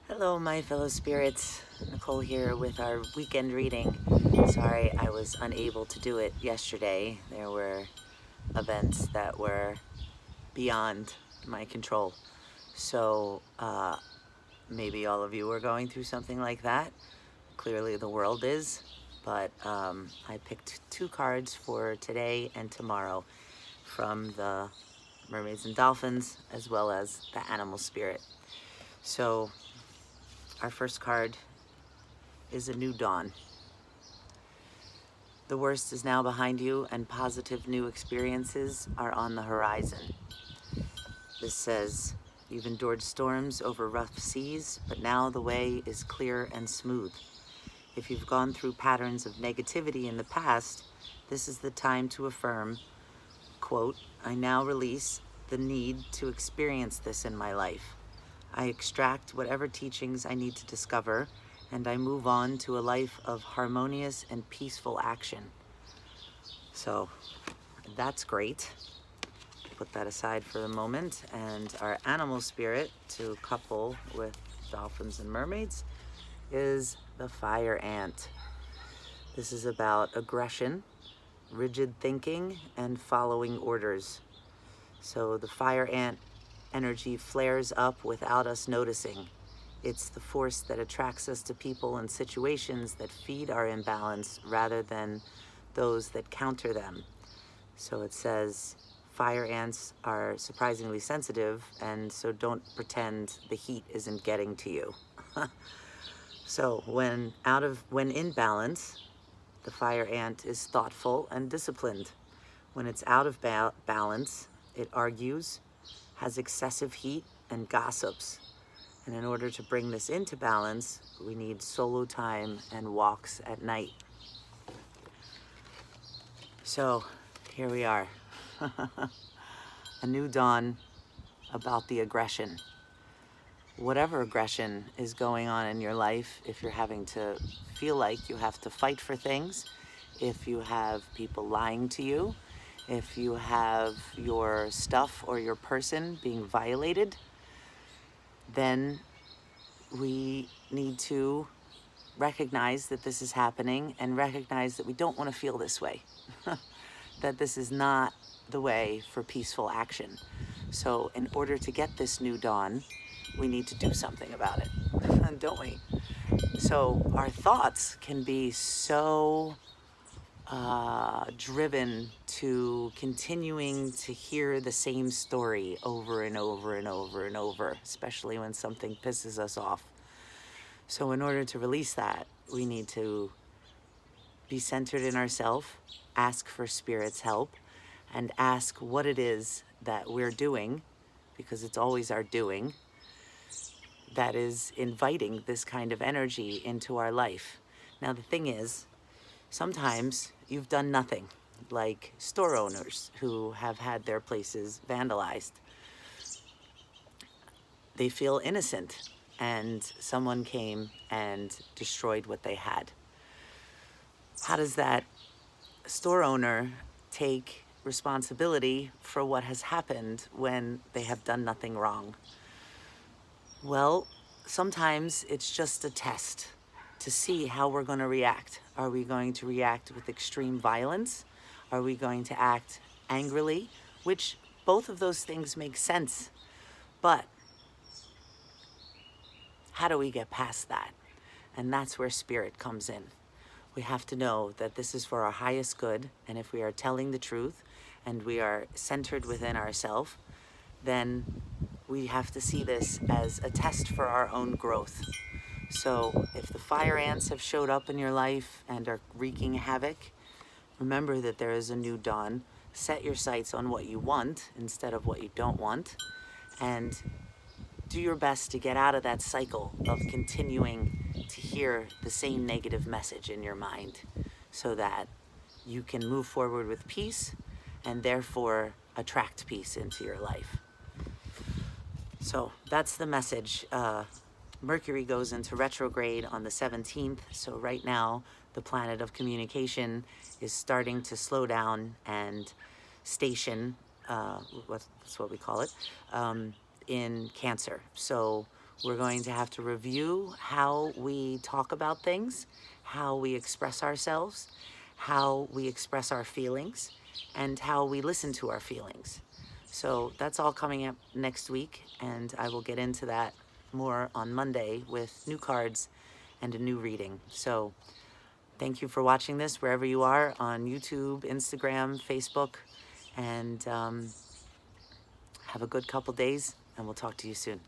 Hello, my fellow spirits. Nicole here with our weekend reading. Sorry I was unable to do it yesterday. There were events that were beyond my control. So maybe all of you are going through something like that. Clearly the world is. But I picked two cards for today and tomorrow from the Mermaids and Dolphins as well as the Animal Spirit. So our first card is a new dawn. The worst is now behind you and positive new experiences are on the horizon. This says, you've endured storms over rough seas, but now the way is clear and smooth. If you've gone through patterns of negativity in the past, this is the time to affirm, quote, I now release the need to experience this in my life. I extract whatever teachings I need to discover, and I move on to a life of harmonious and peaceful action. So that's great. Put that aside for the moment. And our animal spirit, to couple with dolphins and mermaids, is the fire ant. This is about aggression, rigid thinking, and following orders. So the fire ant energy flares up without us noticing. It's the force that attracts us to people and situations that feed our imbalance rather than those that counter them. So it says fire ants are surprisingly sensitive, and so don't pretend the heat isn't getting to you. So when in balance, the fire ant is thoughtful and disciplined. When it's out of balance, it argues, has excessive heat, and gossips. And in order to bring this into balance, we need solo time and walks at night. So here we are. A new dawn about the aggression. Whatever aggression is going on in your life, if you're having to feel like you have to fight for things, if you have people lying to you, if you have your stuff or your person being violated, then we need to recognize that this is happening and recognize that we don't want to feel this way. That this is not the way for peaceful action. So in order to get this new dawn, we need to do something about it, don't we? So our thoughts can be so driven to continuing to hear the same story over and over and over and over, especially when something pisses us off. So in order to release that, we need to be centered in ourselves, ask for Spirit's help, and ask what it is that we're doing, because it's always our doing, that is inviting this kind of energy into our life. Now the thing is, sometimes you've done nothing, like store owners who have had their places vandalized. They feel innocent, and someone came and destroyed what they had. How does that store owner take responsibility for what has happened when they have done nothing wrong? Well, sometimes it's just a test to see how we're going to react. Are we going to react with extreme violence? Are we going to act angrily? Which both of those things make sense. But how do we get past that? And that's where Spirit comes in. We have to know that this is for our highest good, and if we are telling the truth and we are centered within ourselves, then we have to see this as a test for our own growth. So if the fire ants have showed up in your life and are wreaking havoc, remember that there is a new dawn. Set your sights on what you want instead of what you don't want, and do your best to get out of that cycle of continuing to hear the same negative message in your mind, so that you can move forward with peace and therefore attract peace into your life. So that's the message. Mercury goes into retrograde on the 17th. So right now, the planet of communication is starting to slow down and station, that's what we call it, in Cancer. So We're going to have to review how we talk about things, how we express ourselves, how we express our feelings, and how we listen to our feelings. So that's all coming up next week, and I will get into that more on Monday with new cards and a new reading. So thank you for watching this wherever you are, on YouTube, Instagram, Facebook, and have a good couple days, and we'll talk to you soon.